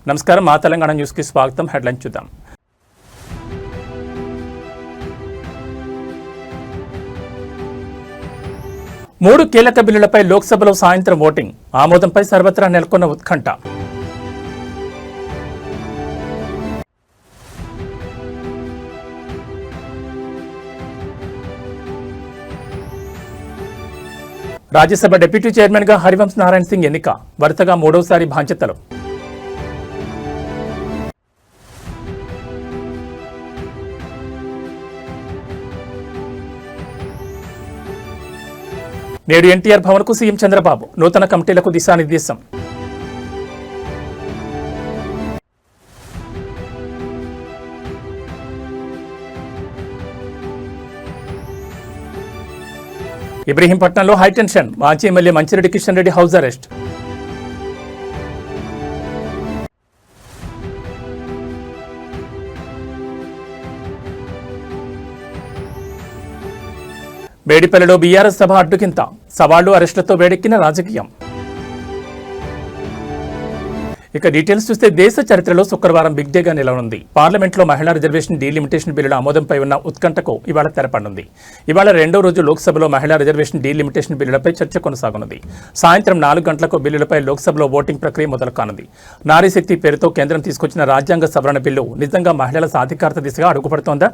నమస్కారం, మా తెలంగాణ న్యూస్కి స్వాగతం. హెడ్లైన్ చూద్దాం. మూడు కీలక బిల్లులపై లోక్సభలో సాయంత్రం ఓటింగ్. ఆమోదంపై సర్వత్రా నెలకొన్న ఉత్కంఠ. రాజ్యసభ డిప్యూటీ చైర్మన్గా హరివంశ్ నారాయణ సింగ్ ఎన్నిక. వరుసగా మూడోసారి బాధ్యతలు. నేడు ఎన్టీఆర్ భవన్కు సీఎం చంద్రబాబు. నూతన కమిటీలకు దిశానిర్దేశం. ఇబ్రహీంపట్నంలో హైటెన్షన్. మాజీ MLA Manchireddy Kishan Reddy house arrest. మేడిపల్లిలో బీఆర్ఎస్ సభ అడ్డుకింత. సవాళ్లు, అరెస్టులతో వేడెక్కిన రాజకీయం. ఇక డీటెయిల్స్ చూస్తే దేశ చరిత్రలో శుక్రవారం బిగ్ డేగా నిలవనుంది. పార్లమెంట్లో మహిళా రిజర్వేషన్ డీలిమిటేషన్ బిల్లుల ఆమోదంపై ఉన్న ఉత్కంఠకు ఇవాళ తెరపడనుంది. ఇవాళ రెండో రోజు లోక్సభలో మహిళా రిజర్వేషన్ డీలిమిటేషన్ బిల్లులపై చర్చ కొనసాగనుంది. సాయంత్రం 4 గంటలకు బిల్లులపై లోక్సభలో ఓటింగ్ ప్రక్రియ మొదలు కానుంది. నారీశక్తి పేరుతో కేంద్రం తీసుకొచ్చిన రాజ్యాంగ సవరణ బిల్లు నిజంగా మహిళల సాధికారత దిశగా అడుగుపడుతోందా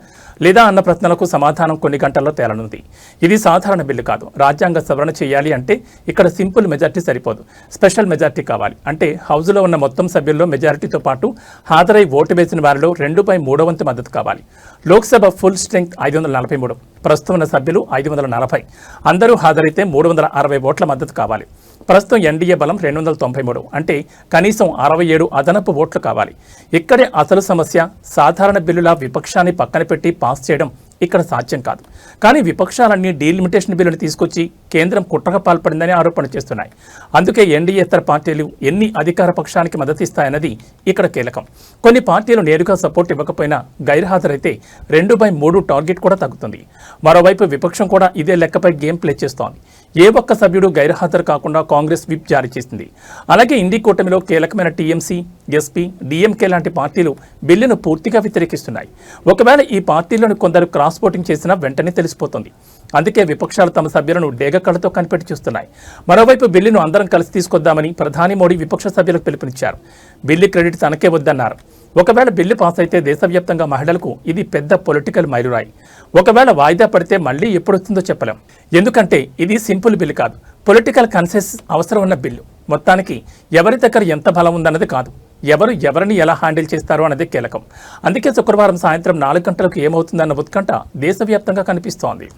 లేదా అన్న ప్రశ్నలకు సమాధానం కొన్ని గంటల్లో తేలనుంది. ఇది సాధారణ బిల్లు కాదు. రాజ్యాంగ సవరణ చేయాలి అంటే ఇక్కడ సింపుల్ మెజార్టీ సరిపోదు, స్పెషల్ మెజార్టీ కావాలి. అంటే హౌజ్లో ఉన్న మొత్తం సభ్యుల్లో మెజారిటీతో పాటు హాజరై ఓటు వేసిన వారిలో 2/3 మద్దతు కావాలి. లోక్సభ ఫుల్ స్ట్రెంగ్త్ 543, ప్రస్తుతం ఉన్న సభ్యులు 540. అందరూ హాజరైతే 360 ఓట్ల మద్దతు కావాలి. ప్రస్తుతం ఎన్డీఏ బలం 293, అంటే కనీసం 67 అదనపు ఓట్లు కావాలి. ఇక్కడే అసలు సమస్య. సాధారణ బిల్లుల విపక్షాన్ని పక్కన పెట్టి పాస్ చేయడం ఇక్కడ సాధ్యం కాదు. కానీ విపక్షాలన్నీ డీలిమిటేషన్ బిల్లును తీసుకొచ్చి కేంద్రం కుట్రగా పాల్పడిందని ఆరోపణ చేస్తున్నాయి. అందుకే ఎన్డీఏతర పార్టీలు ఎన్ని అధికార పక్షానికి మద్దతిస్తాయన్నది ఇక్కడ కీలకం. కొన్ని పార్టీలు నేరుగా సపోర్ట్ ఇవ్వకపోయినా గైర్హాజరైతే 2/3 టార్గెట్ కూడా తగ్గుతుంది. మరోవైపు విపక్షం కూడా ఇదే లెక్కపై గేమ్ ప్లే చేస్తోంది. ఏ ఒక్క సభ్యుడు గైర్హాజరు కాకుండా కాంగ్రెస్ విప్ జారీ చేసింది. అలాగే ఇండి కూటమిలో కీలకమైన టీఎంసీ, ఎస్పీ, డీఎంకే లాంటి పార్టీలు బిల్లును పూర్తిగా వ్యతిరేకిస్తున్నాయి. ఒకవేళ ఈ పార్టీలను కొందరు క్రాస్ ఓటింగ్ చేసినా వెంటనే తెలిసిపోతుంది. అందుకే విపక్షాలు తమ సభ్యులను డేగ కళ్ళతో కనిపెట్టి చూస్తున్నాయి. మరోవైపు బిల్లును అందరం కలిసి తీసుకొద్దామని ప్రధాని మోడీ విపక్ష సభ్యులకు పిలుపునిచ్చారు. బిల్లు క్రెడిట్ తనకే వద్దన్నారు. ఒకవేళ బిల్లు పాస్ అయితే దేశవ్యాప్తంగా మహిళలకు ఇది పెద్ద పొలిటికల్ మైలురాయి. ఒకవేళ వాయిదా పడితే మళ్లీ ఎప్పుడొస్తుందో చెప్పలేం. ఎందుకంటే ఇది సింపుల్ బిల్లు కాదు, పొలిటికల్ కన్సెన్సస్ అవసరం ఉన్న బిల్లు. మొత్తానికి ఎవరి దగ్గర ఎంత బలం ఉందన్నది కాదు, ఎవరిని ఎలా హ్యాండిల్ చేస్తారో అన్నది కీలకం. అందుకే శుక్రవారం సాయంత్రం 4 గంటలకు ఏమవుతుందన్న ఉత్కంఠ దేశవ్యాప్తంగా కనిపిస్తోంది.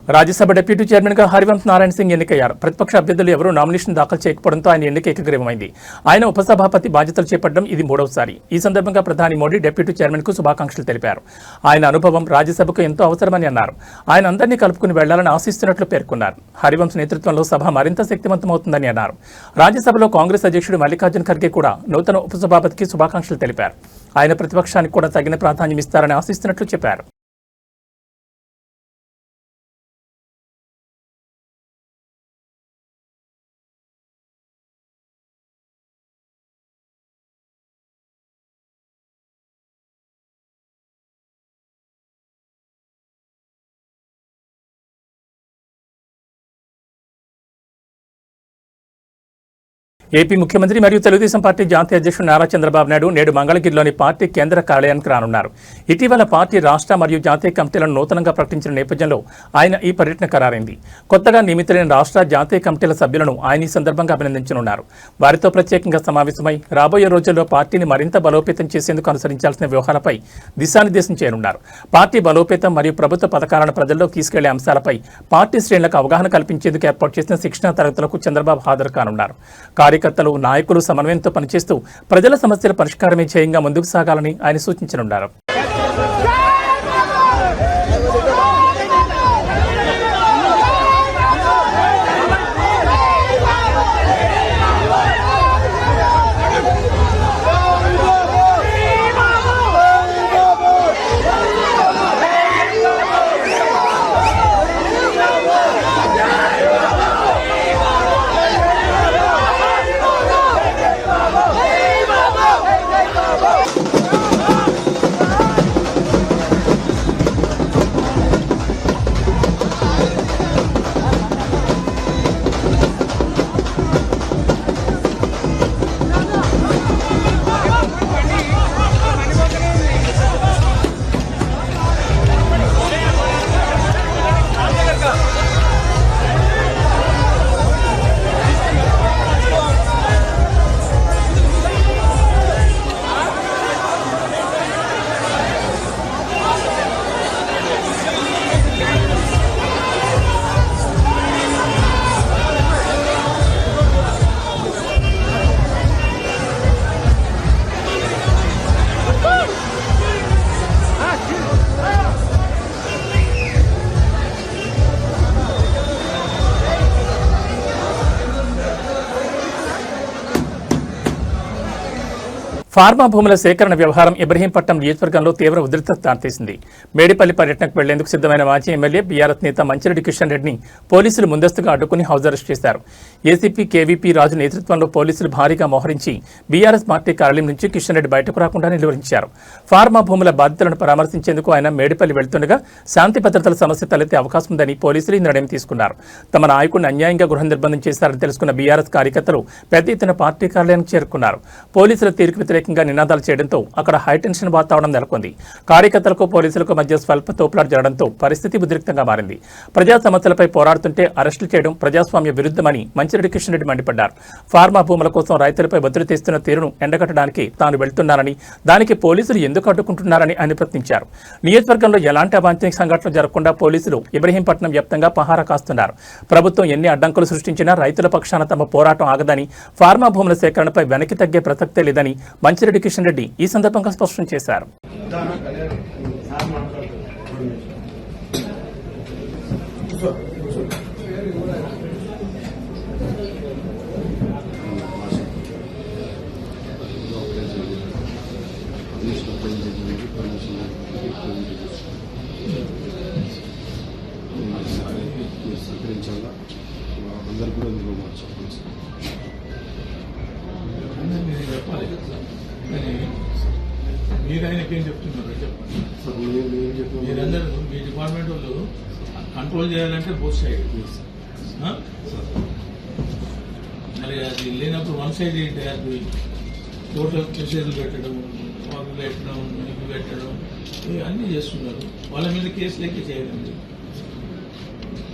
రాజ్యసభ డిప్యూటీ చైర్మన్గా హరివంశ్ నారాయణ సింగ్ ఎన్నికయ్యారు. ప్రతిపక్ష అభ్యర్థులు ఎవరూ నామినేషన్ దాఖలు చేయకపోవడంతో ఆయన ఎన్నిక ఏకగ్రీవమైంది. ఆయన ఉపసభాపతి బాధ్యతలు చేపట్టడం ఇది 3వసారి. ఈ సందర్భంగా ప్రధాని మోడీ డిప్యూటీ చైర్మన్కు శుభాకాంక్షలు తెలిపారు. ఆయన అనుభవం రాజ్యసభకు ఎంతో అవసరమని అన్నారు. ఆయన అందరినీ కలుపుకుని వెళ్లాలని ఆశిస్తున్నట్లు పేర్కొన్నారు. హరివంశ్ నేతృత్వంలో సభ మరింత శక్తివంతమవుతుందని అన్నారు. రాజ్యసభలో కాంగ్రెస్ అధ్యక్షుడు మల్లికార్జున ఖర్గే కూడా నూతన ఉపసభాపతికి శుభాకాంక్షలు తెలిపారు. ఆయన ప్రతిపక్షానికి కూడా తగిన ప్రాధాన్యం ఇస్తారని ఆశిస్తున్నట్లు చెప్పారు. ఏపీ ముఖ్యమంత్రి మరియు తెలుగుదేశం పార్టీ జాతీయ అధ్యక్షుడు నారా చంద్రబాబు నాయుడు నేడు మంగళగిరిలోని పార్టీ కేంద్ర కార్యాలయానికి రానున్నారు. ఇటీవల పార్టీ రాష్ట్ర మరియు జాతీయ కమిటీలను నూతనంగా ప్రకటించిన నేపథ్యంలో ఆయన ఈ పర్యటన ఖరారైంది. కొత్తగా నియమితులైన రాష్ట్ర జాతీయ కమిటీల సభ్యులను ఆయన ఈ సందర్భంగా అభినందించనున్నారు. వారితో ప్రత్యేకంగా సమావేశమై రాబోయే రోజుల్లో పార్టీని మరింత బలోపేతం చేసేందుకు అనుసరించాల్సిన వ్యూహాలపై దిశానిర్దేశం చేయనున్నారు. పార్టీ బలోపేతం మరియు ప్రభుత్వ పథకాలను ప్రజల్లోకి తీసుకెళ్లే అంశాలపై పార్టీ శ్రేణులకు అవగాహన కల్పించేందుకు ఏర్పాటు చేసిన శిక్షణా తరగతులకు చంద్రబాబు హాజరు కానున్నారు. కార్యకర్తలు, నాయకులు సమన్వయంతో పనిచేస్తూ ప్రజల సమస్యల పరిష్కారమే ధ్యేయంగా ముందుకు సాగాలని ఆయన సూచించనున్నారు. ఫార్మా భూముల సేకరణ వ్యవహారం ఇబ్రహీంపట్నం నియోజకవర్గంలో తీవ్ర ఉధృత దారితీసింది. మేడిపల్లి పర్యటనకు వెళ్లేందుకు సిద్ధమైన మాజీ ఎమ్మెల్యే బీఆర్ఎస్ నేత మంచిరెడ్డి కిషన్ రెడ్డిని పోలీసులు ముందస్తుగా అడ్డుకుని హౌస్ అరెస్ట్ చేశారు. ఏసీపీ కేవీపీ రాజు నేతృత్వంలో పోలీసులు భారీగా మోహరించి బీఆర్ఎస్ పార్టీ కార్యాలయం నుంచి కిషన్ రెడ్డి బయటకు రాకుండా నిలువరించారు. ఫార్మా భూముల బాధితులను పరామర్శించేందుకు ఆయన మేడిపల్లి వెళ్తుండగా శాంతి భద్రతల సమస్య తలెత్తే అవకాశం ఉందని పోలీసులు ఈ నిర్ణయం తీసుకున్నారు. తమ నాయకుడిని అన్యాయంగా గృహ నిర్బంధం చేశారని తెలుసుకున్న బీఆర్ఎస్ కార్యకర్తలు పెద్ద ఎత్తున పార్టీ కార్యాలయానికి చేరుకున్నారు. పోలీసుల తీరుకు వ్యతిరేకంగా నినాదాలు చేయడంతో అక్కడ హైటెన్షన్ వాతావరణం నెలకొంది. కార్యకర్తలకు పోలీసులకు మధ్య స్వల్ప తోపులాట జరగడంతో పరిస్థితి ఉద్రిక్తంగా మారింది. ప్రజా సమస్యలపై పోరాడుతుంటే అరెస్టులు చేయడం ప్రజాస్వామ్య విరుద్ధమని మంచిరెడ్డి కిషన్ రెడ్డి మండిపడ్డారు. ఫార్మా భూముల కోసం రైతులపై ఒత్తిడి తెస్తున్న తీరును ఎండగట్టడానికి తాను వెళ్తున్నానని, దానికి పోలీసులు ఎందుకు అడ్డుకుంటున్నారని ఆయన ప్రశ్నించారు. నియోజకవర్గంలో ఎలాంటి అవాంఛనీయ సంఘటనలు జరగకుండా పోలీసులు ఇబ్రహీంపట్నం వ్యాప్తంగా పహారా కాస్తున్నారు. ప్రభుత్వం ఎన్ని అడ్డంకులు సృష్టించినా రైతుల పక్షాన తమ పోరాటం ఆగదని, ఫార్మా భూముల సేకరణపై వెనక్కి తగ్గే ప్రసక్తే లేదని మంచిరెడ్డి కిషన్ రెడ్డి ఈ సందర్భంగా స్పష్టం చేశారు. అందరు కూడా ఇందులో మార్చుకోవాలి మీరు ఆయనకి ఏం చెప్తున్నారు చెప్పండి. మీరందరూ మీ డిపార్ట్మెంట్ వాళ్ళు కంట్రోల్ చేయాలంటే బోత్ సైడ్. మరి అది లేనప్పుడు వన్ సైడ్ ఏంటి, అది టోటల్ మెసేజ్లు పెట్టడం, వాకు పెట్టడం, ఇవి పెట్టడం, అన్నీ చేస్తున్నారు. వాళ్ళ మీద కేసు లెక్క చేయాలండి.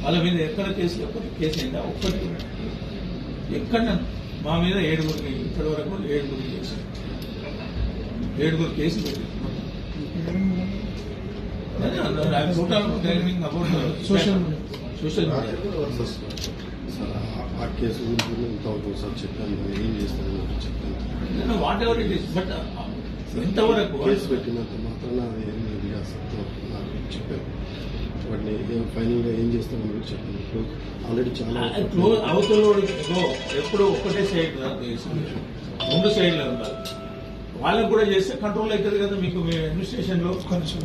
వాళ్ళ మీద ఎక్కడ కేసు కేసు అయిందా ఒక్కటి ఎక్కడ మా మీద 7 ఇప్పటి వరకు 7 కేసు 7 కేసులు పెట్టారు. సోషల్ మీడియా ఆ కేసు గురించి ఇంతవరకు సార్ చెప్పాను, ఏం చేస్తాను చెప్తాను. What ever it is, but ఎంతవరకు కేసు పెట్టినంత మాత్రాన ఏం లేదు నాకు చెప్పాను. వాటిని ఫైనల్గా ఏం చేస్తామని కూడా చెప్పాను. ఇప్పుడు ఆల్రెడీ చాలా అవతల ఎప్పుడు ఒక్కటే సైడ్ 2 సైడ్లో ఉండాలి. వాళ్ళకు కూడా చేస్తే కంట్రోల్ అవుతుంది కదా. మీకు మీ అడ్మినిస్ట్రేషన్ లో కొంచెం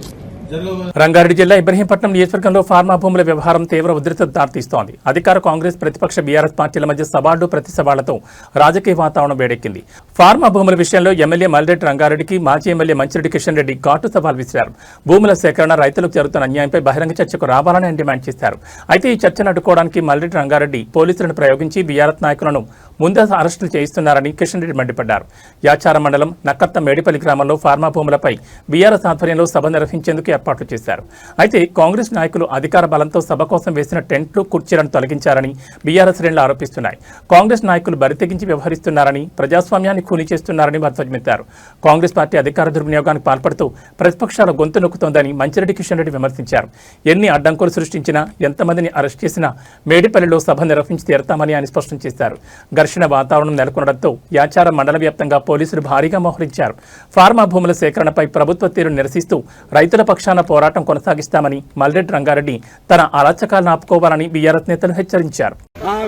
రంగారెడ్డి జిల్లా ఇబ్రహీంపట్నం నియోజకవర్గంలో ఫార్మా భూముల వ్యవహారం తీవ్ర ఉధృత దారితీస్తోంది. అధికార కాంగ్రెస్ ప్రతిపక్ష బీఆర్ఎస్ పార్టీల మధ్య సవాళ్లు ప్రతి సవాళ్లతో రాజకీయ వాతావరణం వేడెక్కింది. ఫార్మా భూముల విషయంలో ఎమ్మెల్యే మల్రెడ్డి రంగారెడ్డికి మాజీ ఎమ్మెల్యే మంచిరెడ్డి కిషన్ రెడ్డి ఘాటు సవాల్ విసిరారు. భూముల సేకరణ, రైతులకు జరుగుతున్న అన్యాయంపై బహిరంగ చర్చకు రావాలని ఆయన డిమాండ్ చేశారు. అయితే ఈ చర్చను అడ్డుకోవడానికి మల్రెడ్డి రంగారెడ్డి పోలీసులను ప్రయోగించి బీఆర్ఎస్ నాయకులను ముందస్తు అరెస్టులు చేయిస్తున్నారని కిషన్ రెడ్డి మండిపడ్డారు. యాచార మండలం నక్కత్త మేడిపల్లి గ్రామంలో ఫార్మా భూములపై బీఆర్ఎస్ ఆధ్వర్యంలో సభ నిర్వహించేందుకు ఏర్పాట్లు చేశారు. అయితే కాంగ్రెస్ నాయకులు అధికార బలంతో సభ కోసం వేసిన టెంట్లు, కుర్చీలను తొలగించారని బీఆర్ఎస్ శ్రేణులు ఆరోపిస్తున్నాయి. కాంగ్రెస్ నాయకులు బరితెగించి వ్యవహరిస్తున్నారని, ప్రజాస్వామ్యాన్ని ఖూనీ చేస్తున్నారని వారు ధ్వజమెత్తారు. కాంగ్రెస్ పార్టీ అధికార దుర్వినియోగానికి పాల్పడుతూ ప్రతిపక్షాల గొంతు నొక్కుతోందని మంచిరెడ్డి కిషన్ రెడ్డి విమర్శించారు. ఎన్ని అడ్డంకులు సృష్టించినా, ఎంతమందిని అరెస్ట్ చేసినా మేడిపల్లిలో సభ నిర్వహించి తీరతామని ఆయన స్పష్టం చేశారు. ఘర్షణ వాతావరణం నెలకొనడంతో యాచార మండల వ్యాప్తంగా పోలీసులు భారీగా మోహరించారు. ఫార్మా భూముల సేకరణపై ప్రభుత్వ తీరును నిరసిస్తూ రైతుల పక్షాన పోరాటం కొనసాగిస్తామని మల్రెడ్డి రంగారెడ్డి తన అరాచకాలను ఆపుకోవాలని బీఆర్ఎస్ నేతలు హెచ్చరించారు.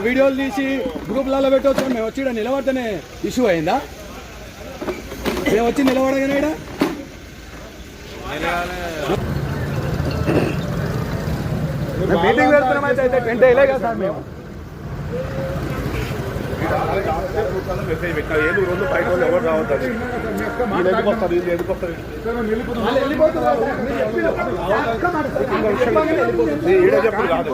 వీడియోలు తీసి గ్రూప్లలో పెట్టవచ్చు. మేము వచ్చి నిలబడితేనే ఇష్యూ అయిందా? మేము వచ్చి నిలబడగానే మీటింగ్ పెడుతున్నామైతే టెంట్ వేయలే కదా సార్. మేము మెసేజ్ పెట్టినా ఏదో 2 బయట వాళ్ళు ఎవరు రావద్దని ఎందుకొస్తారు ఈడ చెప్పు కాదు,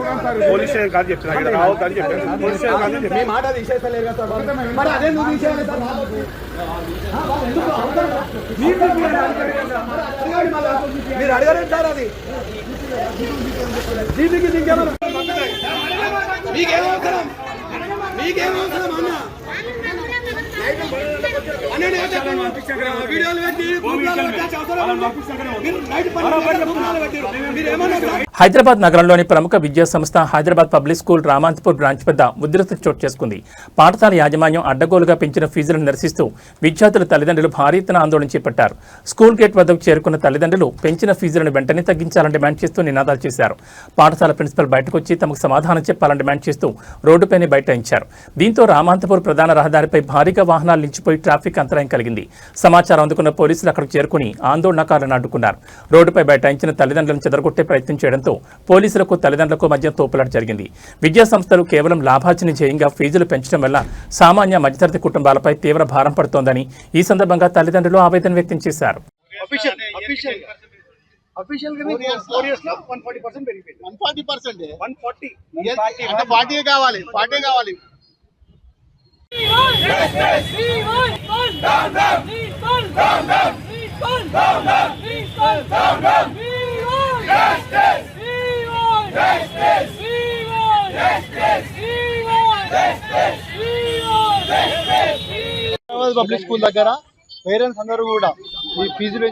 పోలీస్ స్టేషన్ కాదు చెప్తున్నా, ఇక్కడ రావద్దని చెప్పాను. పోలీస్ స్టేషన్ కాదు చెప్పి మాట తీసేస్తలేరు కదా సార్. మరి అదే నువ్వు తీసేయాలి సార్. మీరు అడగలేదు సార్. అది దీనికి ఇంకేమన్నా మీకేమవసరం? మీకేమవసరం అన్న? వీడియోలు పెట్టి మీరేమన్నా హైదరాబాద్ నగరంలోని ప్రముఖ విద్యా సంస్థ Hyderabad public school Ramanthapur branch వద్ద ఉద్రిక్తత చోటు చేసుకుంది. పాఠశాల యాజమాన్యం అడ్డగోలుగా పెంచిన ఫీజులను నిరసిస్తూ విద్యార్థుల తల్లిదండ్రులు భారీ ఎత్తున ఆందోళన చేపట్టారు. స్కూల్ గేట్ వద్దకు చేరుకున్న తల్లిదండ్రులు పెంచిన ఫీజులను వెంటనే తగ్గించాలని డిమాండ్ చేస్తూ నినాదాలు చేశారు. పాఠశాల ప్రిన్సిపల్ బయటకు వచ్చి తమకు సమాధానం చెప్పాలని డిమాండ్ చేస్తూ రోడ్డుపైనే బైఠాయించారు. దీంతో రామాంతపూర్ ప్రధాన రహదారిపై భారీగా వాహనాలు నిలిచిపోయి ట్రాఫిక్ అంతరాయం కలిగింది. సమాచారం అందుకున్న పోలీసులు అక్కడికి చేరుకుని ఆందోళనకారులను అడ్డుకున్నారు. రోడ్డుపై బైఠాయించిన తల్లిదండ్రులను చెదరగొట్టే ప్రయత్నం చేయడంతో పోలీసులకు తల్లిదండ్రులకు మధ్య తోపులాట జరిగింది. విద్యా సంస్థలు కేవలం లాభార్జన ధ్యేయంగా ఫీజులు పెంచడం వల్ల సామాన్య మధ్యతరగతి కుటుంబాలపై తీవ్ర భారం పడుతోందని ఈ సందర్భంగా తల్లిదండ్రులు ఆవేదన వ్యక్తం చేశారు. పబ్లిక్ స్కూల్ దగ్గర పేరెంట్స్ అందరూ కూడా ఈ ఫీజులు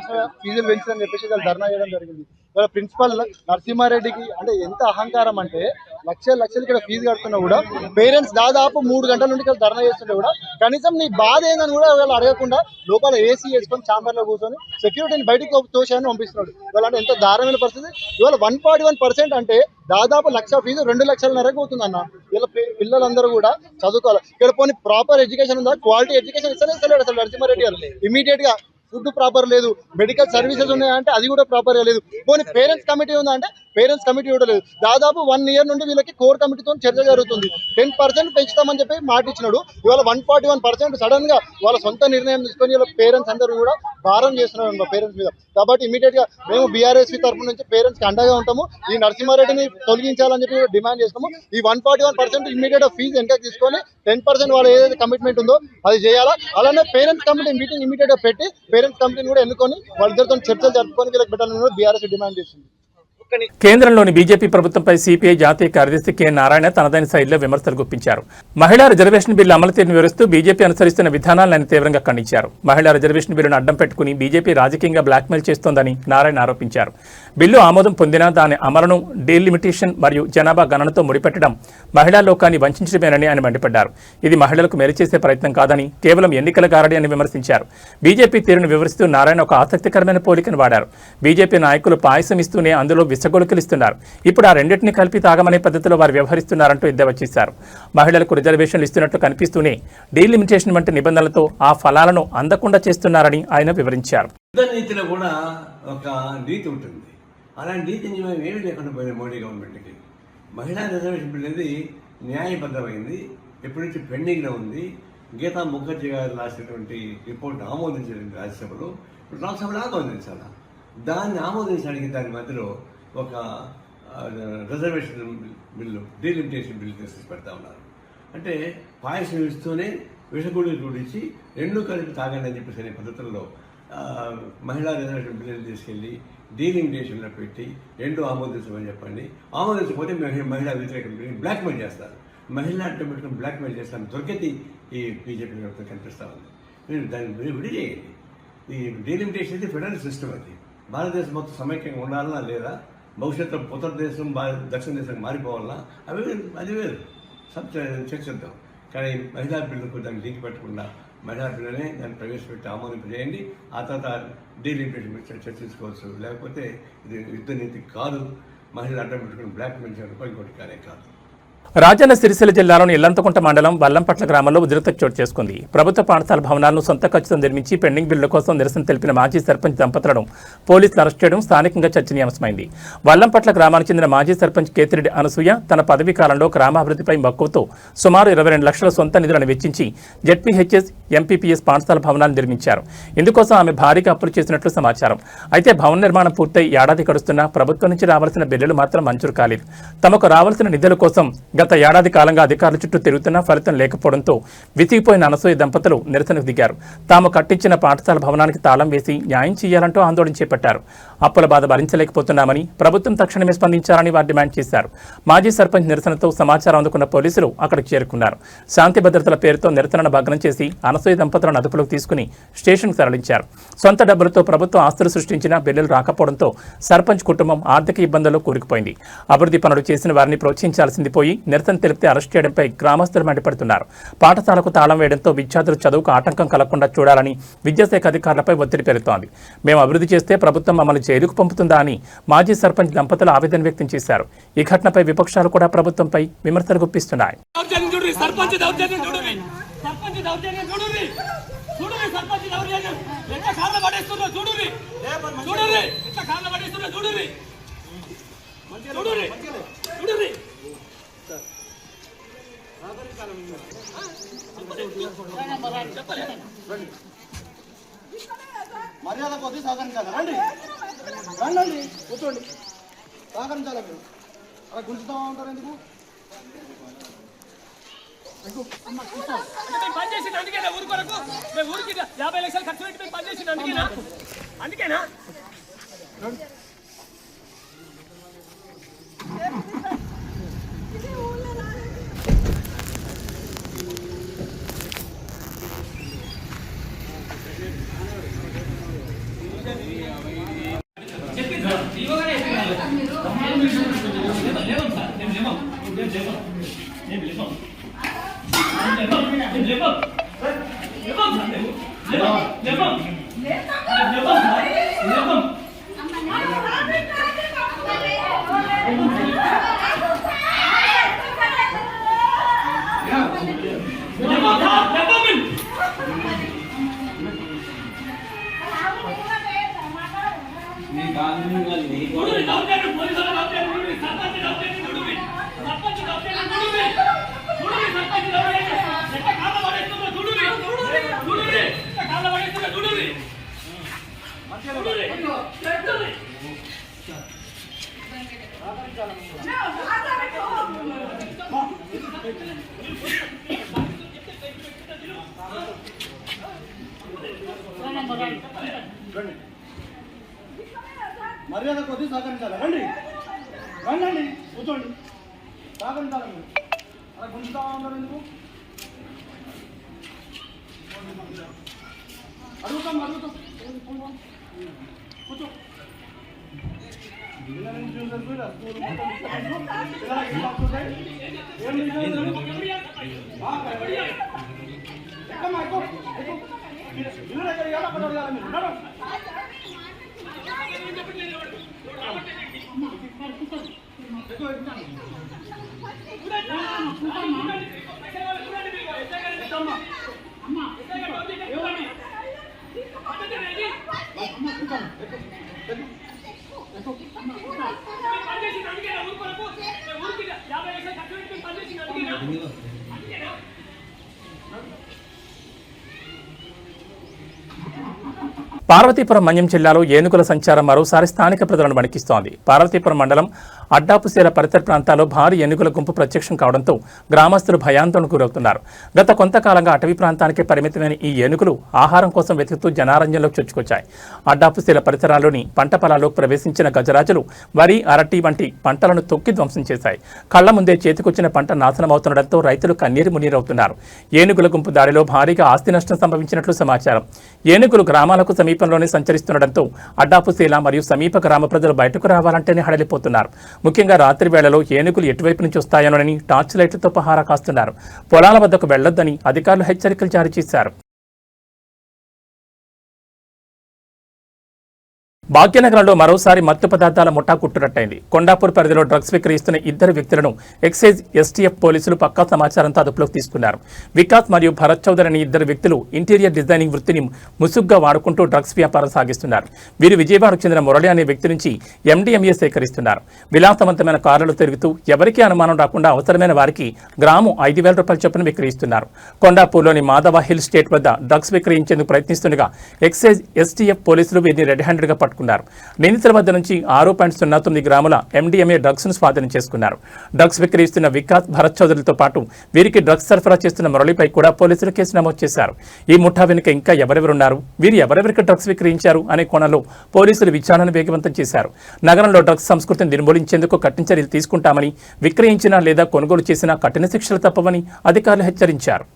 పెంచని చెప్పేసి ధర్నా చేయడం జరిగింది. ఇవాళ ప్రిన్సిపల్ నరసింహారెడ్డికి అంటే ఎంత అహంకారం అంటే లక్షలు ఇక్కడ ఫీజు కడుతున్నా కూడా పేరెంట్స్ దాదాపు 3 గంటల నుండి ఇక్కడ ధర్నా చేస్తుంటే కూడా కనీసం నీ బాధ ఏందని కూడా వాళ్ళు అడగకుండా లోపల ఏసీ వేసుకొని ఛాంబర్లో కూర్చొని సెక్యూరిటీని బయటకు తోశాన్ని పంపిస్తున్నాడు. ఇవాళ అంటే ఎంత దారుణమైన పరిస్థితి. ఇవాళ 141% అంటే దాదాపు 1,00,000 ఫీజు 2,00,000 పోతుందన్న. ఇలా పిల్లలందరూ కూడా చదువుకోవాలి. ఇక్కడ పోనీ ప్రాపర్ ఎడ్యుకేషన్ ఉందా, క్వాలిటీ ఎడ్యుకేషన్ ఇస్తలేడు అసలు నరసింహారెడ్డి గారు. ఇమీడియట్ గా ఫుడ్ ప్రాపర్ లేదు, మెడికల్ సర్వీసెస్ ఉన్నాయంటే అది కూడా ప్రాపర్గా లేదు. పోనీ పేరెంట్స్ కమిటీ ఉందా అంటే పేరెంట్స్ కమిటీ కూడా లేదు. దాదాపు 1 ఇయర్ నుండి వీళ్ళకి కోర్ కమిటీతో చర్చ జరుగుతుంది. 10% పెంచుతామని చెప్పి మాట ఇచ్చినాడు. ఇవాళ 141% సడన్ గా వాళ్ళ సొంత నిర్ణయం తీసుకొని ఇలా పేరెంట్స్ అందరూ కూడా భారం చేస్తున్నారు పేరెంట్స్ మీద. కాబట్టి ఇమీడియట్ గా మేము బీఆర్ఎస్పీ తరఫు నుంచి పేరెంట్స్ కి అండగా ఉంటాము. ఈ నరసింహారెడ్డిని తొలగించాలని చెప్పి డిమాండ్ చేస్తాము. ఈ 141% ఇమీడియట్ ఫీజు వెనక్కి తీసుకొని 10% వాళ్ళ ఏదైతే కమిట్మెంట్ ఉందో అది చేయాలా. అలానే పేరెంట్స్ కమిటీ మీటింగ్ ఇమీడియట్ గా పెట్టి పేరెంట్స్ కమిటీని కూడా ఎన్నుకొని వాళ్ళిద్దరితో చర్చలు జరుపుకొని వీళ్ళకి పెట్టాలని బీఆర్ఎస్ డిమాండ్ చేస్తుంది. కేంద్రంలోని బీజేపీ ప్రభుత్వంపై సిపిఐ జాతీయ కార్యదర్శి కె నారాయణ తనదైన శైలిలో విమర్శలు గుప్పించారు. మహిళా రిజర్వేషన్ బిల్లు అమలు తీరును వివరిస్తూ బీజేపీ అనుసరిస్తున్న విధానాలను ఆయన తీవ్రంగా ఖండించారు. మహిళా రిజర్వేషన్ బిల్లును అడ్డం పెట్టుకుని బీజేపీ రాజకీయంగా బ్లాక్మెయిల్ చేస్తోందని నారాయణ ఆరోపించారు. బిల్లు ఆమోదం పొందినా దాని అమలును డీలిమిటేషన్ మరియు జనాభా గణనతో ముడిపెట్టడం మహిళా లోకాన్ని వంచడమేనని ఆయన మండిపడ్డారు. ఇది మహిళలకు మేలు చేసే ప్రయత్నం కాదని, కేవలం ఎన్నికల గారడి అని విమర్శించారు. బీజేపీ తీరును వివరిస్తూ నారాయణ ఒక ఆసక్తికరమైన పోలికను వాడారు. బీజేపీ నాయకులు పాయసం ఇస్తూనే అందులో విసగొలుకలిస్తున్నారు. ఇప్పుడు ఆ రెండింటిని కలిపి తాగమనే పద్ధతిలో వారు వ్యవహరిస్తున్నారంటూ ఎద్దేవా చేశారు. మహిళలకు రిజర్వేషన్లు ఇస్తున్నట్టు కనిపిస్తూనే డీలిమిటేషన్ వంటి నిబంధనలతో ఆ ఫలాలను అందకుండా చేస్తున్నారని ఆయన వివరించారు. నీతిలో కూడా ఒక నీతి ఉంటుంది. అలాంటి నీతి నియమం ఏమీ లేకుండా పోయిన మోడీ గవర్నమెంట్కి మహిళా రిజర్వేషన్ బిల్ అనేది న్యాయబద్ధమైంది. ఎప్పటి నుంచి పెండింగ్లో ఉంది. గీతా ముఖర్జీ గారు రాసినటువంటి రిపోర్ట్ ఆమోదించడం రాజ్యసభలో, రాజ్యసభలో ఆమోదించాలి. దాన్ని ఆమోదించడానికి దాని మధ్యలో ఒక రిజర్వేషన్ బిల్లు, డీలిమిటేషన్ బిల్లు తీసుకొచ్చి పెడతా ఉన్నారు. అంటే పాయసం ఇస్తూనే విషగుడి జోడించి రెండు కలిపి తాగండి అని చెప్పేసి అనే పద్ధతుల్లో మహిళా రిజర్వేషన్ బిల్లులు తీసుకెళ్ళి డీలిమిటేషన్లో పెట్టి రెండు ఆమోదించమని చెప్పండి. ఆమోదించకపోతే మహిళా వ్యతిరేక బిల్లుని బ్లాక్మెయిల్ చేస్తారు. మహిళా అడ్డం పెట్టుకుని బ్లాక్మెయిల్ చేస్తాను దొరికితే ఈ బీజేపీ ప్రభుత్వం కనిపిస్తూ ఉంది. మీరు దాన్ని విడి చేయండి. ఈ డీలిమిటేషన్ అయితే ఫెడరల్ సిస్టమ్. అది భారతదేశం మొత్తం సమైక్యంగా ఉండాలన్నా లేదా భవిష్యత్తులో ఉత్తర దేశం దక్షిణ దేశం మారిపోవాలన్నా అది వేరు చర్చిద్దాం. కానీ మహిళా బిల్లుకు దాన్ని లింక్ పెట్టకుండా మహిళా బిల్లునే దాన్ని ప్రవేశపెట్టి ఆమోదింపజేయండి. ఆ తర్వాత డీలిమిటేషన్ చర్చించుకోవచ్చు. లేకపోతే ఇది యుద్ధ నీతి కాదు. మహిళలు అడ్డం పెట్టుకుని బ్లాక్ మెయిల్ చేయడం ఇంకోటి కానే కాదు. రాజన్న సిరిసిల్ల జిల్లాలోని ఇల్లంతకుంట మండలం వల్లంపట్ల గ్రామంలో ఉద్రిక్తత చోటు చేసుకుంది. ప్రభుత్వ పాఠశాల భవనాలను సొంత ఖర్చుతో నిర్మించి పెండింగ్ బిల్లుల కోసం నిరసన తెలిపిన మాజీ సర్పంచ్ దంపతులను పోలీసులు అరెస్ట్ చేయడం స్థానికంగా చర్చనీయాంశమైంది. వల్లంపట్ల గ్రామానికి చెందిన మాజీ సర్పంచ్ కేతిరెడ్డి అనసూయ తన పదవీ కాలంలో గ్రామాభివృద్ధిపై మక్కువతో సుమారు 22 లక్షల సొంత నిధులను వెచ్చించి జెడ్పీహెచ్ఎస్, ఎంపీపీఎస్ పాఠశాల భవనాలను నిర్మించారు. ఇందుకోసం ఆమె భారీగా అప్పులు చేసినట్లు సమాచారం. అయితే భవన నిర్మాణం పూర్తయి ఏడాది గడుస్తున్నా ప్రభుత్వం నుంచి రావాల్సిన బిల్లులు మాత్రం మంజూరు కాలేదు. తమకు రావాల్సిన నిధుల కోసం గత ఏడాది కాలంగా అధికారుల చుట్టూ తిరుగుతున్నా ఫలితం లేకపోవడంతో విసిగిపోయిన అనసూయ దంపతులు నిరసనకు దిగారు. తాము కట్టించిన పాఠశాల భవనానికి తాళం వేసి న్యాయం చేయాలంటూ ఆందోళన చేపట్టారు. అప్పుల బాధ భరించలేకపోతున్నామని, ప్రభుత్వం తక్షణమే స్పందించాలని వారు డిమాండ్ చేశారు. మాజీ సర్పంచ్ నిరసనతో సమాచారం అందుకున్న పోలీసులు అక్కడికి చేరుకున్నారు. శాంతి భద్రతల పేరుతో నిరసనను భగ్నం చేసి అనసూయ దంపతులను అదుపులోకి తీసుకుని స్టేషన్కు తరలించారు. సొంత డబ్బులతో ప్రభుత్వం ఆస్తులు సృష్టించినా బిల్లులు రాకపోవడంతో సర్పంచ్ కుటుంబం ఆర్థిక ఇబ్బందుల్లో కూరుకుపోయింది. అభివృద్ధి పనులు చేసిన వారిని ప్రోత్సహించాల్సింది పోయి నిరసన తెలిపితే అరెస్ట్ చేయడంపై గ్రామస్తులు మండిపడుతున్నారు. పాఠశాలకు తాళం వేయడంతో విద్యార్థులు చదువుకు ఆటంకం కలగకుండా చూడాలని విద్యాశాఖ అధికారులపై ఒత్తిడి పెరుగుతోంది. మేము అభివృద్ధి చేస్తే ప్రభుత్వం మమ్మల్ని జైలుకు పంపుతుందా అని మాజీ సర్పంచ్ దంపతులు ఆవేదన వ్యక్తం చేశారు. ఈ ఘటనపై విపక్షాలు కూడా ప్రభుత్వంపై విమర్శలు గుప్పిస్తున్నాయి. మర్యాద కొద్ది సహకరించాలి. రండి రండి కూర్చోండి. సహకరించాలి. మీరు అలా గుంజుతా ఉంటారు ఎందుకు? పనిచేసిన అందుకేనా ఊరి కొరకు మేము ఊరికి 50 లక్షలు ఖర్చు పెట్టి పనిచేసిన అందుకేనా మర్యాద కొద్ది సహకరించాలి. రండి రండి కూర్చోండి. సహకరించాలి. మీరు అలా గుంజుతా ఉన్నారు ఎందుకు? అడుగుతాం కూర్చో. పార్వతీపురం మన్యం జిల్లాలో ఏనుగుల సంచారం మరోసారి స్థానిక ప్రజలను వణికిస్తోంది. పార్వతీపురం మండలం అడ్డాపుసేల పరిసర ప్రాంతాల్లో భారీ ఏనుగుల గుంపు ప్రత్యక్షం కావడంతో గ్రామస్తులు భయాందోళనకు గురవుతున్నారు. గత కొంతకాలంగా అటవీ ప్రాంతానికి పరిమితమైన ఈ ఏనుగులు ఆహారం కోసం వెతుకుతూ జనారణ్యంలోకి చొచ్చుకొచ్చాయి. అడ్డాపుసేల పరిసరాల్లోని పంట పొలాల్లోకి ప్రవేశించిన గజరాజులు వరి, అరటి వంటి పంటలను తొక్కి ధ్వంసం చేశాయి. కళ్ల ముందే చేతికొచ్చిన పంట నాశనమవుతుండటంతో రైతులు కన్నీరు మున్నీరవుతున్నారు. ఏనుగుల గుంపు దాడిలో భారీగా ఆస్తి నష్టం సంభవించినట్లు సమాచారం. ఏనుగులు గ్రామాలకు సమీపంలోనే సంచరిస్తుండటంతో అడ్డాపుసేల మరియు సమీప గ్రామ ప్రజలు బయటకు రావాలంటేనే హడలిపోతున్నారు. ముఖ్యంగా రాత్రి వేళలో ఏనుగులు ఎటువైపు నుంచి వస్తాయోనని టార్చ్ లైట్లతో పహారా కాస్తున్నారు. పొలాల వద్దకు వెళ్లొద్దని అధికారులు హెచ్చరికలు జారీ చేశారు. భాగ్యనగరంలో మరోసారి మత్తు పదార్థాల ముఠా కుట్టురట్టయింది. కొండాపూర్ పరిధిలో డ్రగ్స్ విక్రయిస్తున్న ఇద్దరు వ్యక్తులను ఎక్సైజ్ ఎస్టీఎఫ్ పోలీసులు పక్కా సమాచారంతో అదుపులోకి తీసుకున్నారు. వికాస్ మరియు భరత్ చౌదరి అనే ఇద్దరు వ్యక్తులు ఇంటీరియర్ డిజైనింగ్ వృత్తిని ముసుగ్గా వాడుకుంటూ డ్రగ్స్ వ్యాపారం సాగిస్తున్నారు. వీరు విజయవాడకు చెందిన మురళి అనే వ్యక్తి నుంచి MDMA సేకరిస్తున్నారు. విలాసవంతమైన కార్లలో తిరుగుతూ ఎవరికీ అనుమానం రాకుండా అవసరమైన వారికి గ్రాము 5,000 రూపాయల చొప్పున విక్రయిస్తున్నారు. కొండాపూర్లోని మాధవ హిల్ స్టేట్ వద్ద డ్రగ్స్ విక్రయించేందుకు ప్రయత్నిస్తుండగా ఎక్సైజ్ ఎస్టీఎఫ్ పోలీసులు వీరిని రెడ్ హ్యాండెడ్గా పట్టుకున్నారు. నిందితుల వద్ద నుంచి 6.09 గ్రాముల MDMA డ్రగ్స్ ను స్వాధీనం చేసుకున్నారు. డ్రగ్స్ విక్రయిస్తున్న వికాస్, భరత్ చౌదరితో పాటు వీరికి డ్రగ్స్ సరఫరా చేస్తున్న మురళిపై కూడా పోలీసులు కేసు నమోదు చేశారు. ఈ ముఠా వెనుక ఇంకా ఎవరెవరున్నారు, వీరు ఎవరెవరికి డ్రగ్స్ విక్రయించారు అనే కోణంలో పోలీసులు విచారణను వేగవంతం చేశారు. నగరంలో డ్రగ్స్ సంస్కృతిని నిర్మూలించేందుకు కఠిన చర్యలు తీసుకుంటామని, విక్రయించినా లేదా కొనుగోలు చేసినా కఠిన శిక్షలు తప్పవని అధికారులు హెచ్చరించారు.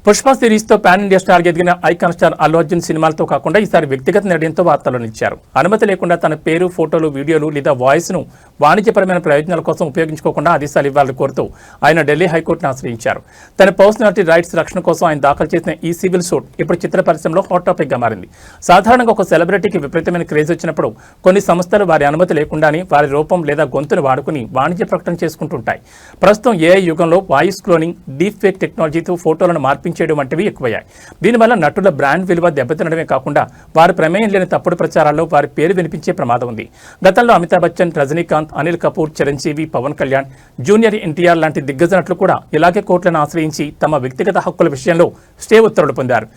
పుష్ప సిరీస్తో పాన్ ఇండియా స్టార్గా ఎదిగిన ఐకాన్ స్టార్ అల్లు అర్జున్ సినిమాలతో కాకుండా ఈసారి వ్యక్తిగత నిర్ణయంతో వార్తల్లో నిలిచారు. అనుమతి లేకుండా తన పేరు, ఫోటోలు, వీడియోలు లేదా వాయిస్ను వాణిజ్యపరమైన ప్రయోజనాల కోసం ఉపయోగించుకోకుండా ఆదేశాలు ఇవ్వాలని కోరుతూ ఆయన ఢిల్లీ హైకోర్టును ఆశ్రయించారు. తన పర్సనాలిటీ రైట్స్ రక్షణ కోసం ఆయన దాఖలు చేసిన ఈ సివిల్ సూట్ ఇప్పుడు చిత్ర పరిశ్రమలో హాట్ టాపిక్గా మారింది. సాధారణంగా ఒక సెలబ్రిటీకి విపరీతమైన క్రేజ్ వచ్చినప్పుడు కొన్ని సంస్థలు వారి అనుమతి లేకుండానే వారి రూపం లేదా గొంతును వాడుకుని వాణిజ్య ప్రకటన చేసుకుంటుంటాయి. ప్రస్తుతం ఏఐ యుగంలో వాయిస్ క్లోనింగ్, డీప్ ఫేక్ టెక్నాలజీతో ఫోటోలను మార్పించడం వంటివి ఎక్కువయ్యాయి. దీనివల్ల నటుల బ్రాండ్ విలువ దెబ్బతినడమే కాకుండా వారి ప్రమేయం లేని తప్పుడు ప్రచారాల్లో వారి పేరు వినిపించే ప్రమాదం ఉంది. గతంలో అమితాబ్ బచ్చన్, రజనీకాంత్, అనిల్ కపూర్, చిరంజీవి, పవన్ కళ్యాణ్, జూనియర్ ఎన్టీఆర్ లాంటి దిగ్గజ నటులు కూడా ఇలాగే కోర్టులను ఆశ్రయించి తమ వ్యక్తిగత హక్కుల విషయంలో స్టే ఉత్తర్వులు పొందారు.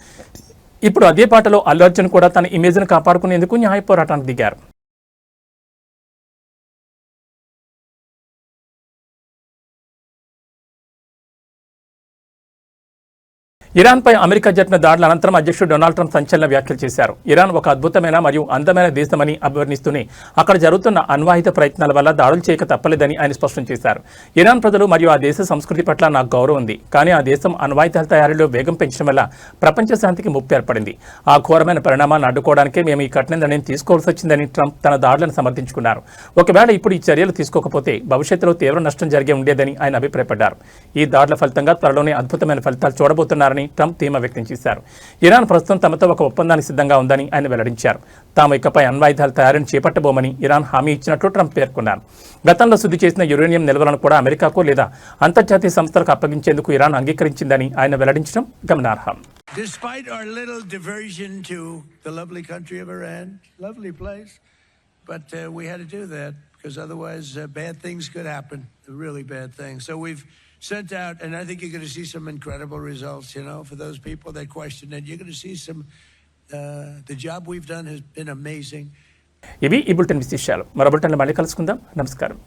ఇప్పుడు అదే పాటలో అల్లు అర్జున్ కూడా తన ఇమేజ్ను కాపాడుకునేందుకు న్యాయ పోరాటానికి దిగారు. ఇరాన్పై అమెరికా జరిపిన దాడుల అనంతరం అధ్యక్షుడు డొనాల్డ్ ట్రంప్ సంచలన వ్యాఖ్యలు చేశారు. ఇరాన్ ఒక అద్భుతమైన మరియు అందమైన దేశమని అభివర్ణిస్తూనే అక్కడ జరుగుతున్న అణ్వాయుధ ప్రయత్నాల వల్ల దాడులు చేయక తప్పలేదని ఆయన స్పష్టం చేశారు. ఇరాన్ ప్రజలు మరియు ఆ దేశ సంస్కృతి పట్ల నాకు గౌరవం ఉంది, కానీ ఆ దేశం అణ్వాయుధాల తయారీలో వేగం పెంచడం వల్ల ప్రపంచ శాంతికి ముప్పు ఏర్పడింది. ఆ ఘోరమైన పరిణామాలను అడ్డుకోవడానికే మేము ఈ కఠిన నిర్ణయం తీసుకోవాల్సి వచ్చిందని ట్రంప్ తన దాడులను సమర్థించుకున్నారు. ఒకవేళ ఇప్పుడు ఈ చర్యలు తీసుకోకపోతే భవిష్యత్తులో తీవ్ర నష్టం జరిగే ఉండేదని ఆయన అభిప్రాయపడ్డారు. ఈ దాడుల ఫలితంగా త్వరలోనే అద్భుతమైన ఫలితాలు చూడబోతున్నారని ట్రంప్ ధీమా వ్యక్తం చేశారు. ఇరాన్ ప్రస్తుతం తమతో ఒక ఒప్పందానికి సిద్ధంగా ఉందని ఆయన వెల్లడించారు. తాము ఇకపై అణ్వాయుధాల తయారీని చేపట్టబోమని ఇరాన్ హామీ ఇచ్చినట్లు ట్రంప్ పేర్కొన్నారు. గతంలో శుద్ధి చేసిన యురేనియం నిల్వలను కూడా అమెరికాకు లేదా అంతర్జాతీయ సంస్థలకు అప్పగించేందుకు ఇరాన్ అంగీకరించిందని ఆయన వెల్లడించడం గమనార్హం. Despite our little diversion to the lovely country of Iran, lovely place, but we had to do that because otherwise bad things could happen, really bad things. So we've sent out, and I think you're going to see some incredible results, you know, for those people that question it. You're going to see some, the job we've done has been amazing. ఇవి ఈ bulletin విశేషాలు. మరో బులెటిన్లో మళ్ళీ కలుసుకుందాం. నమస్కారం.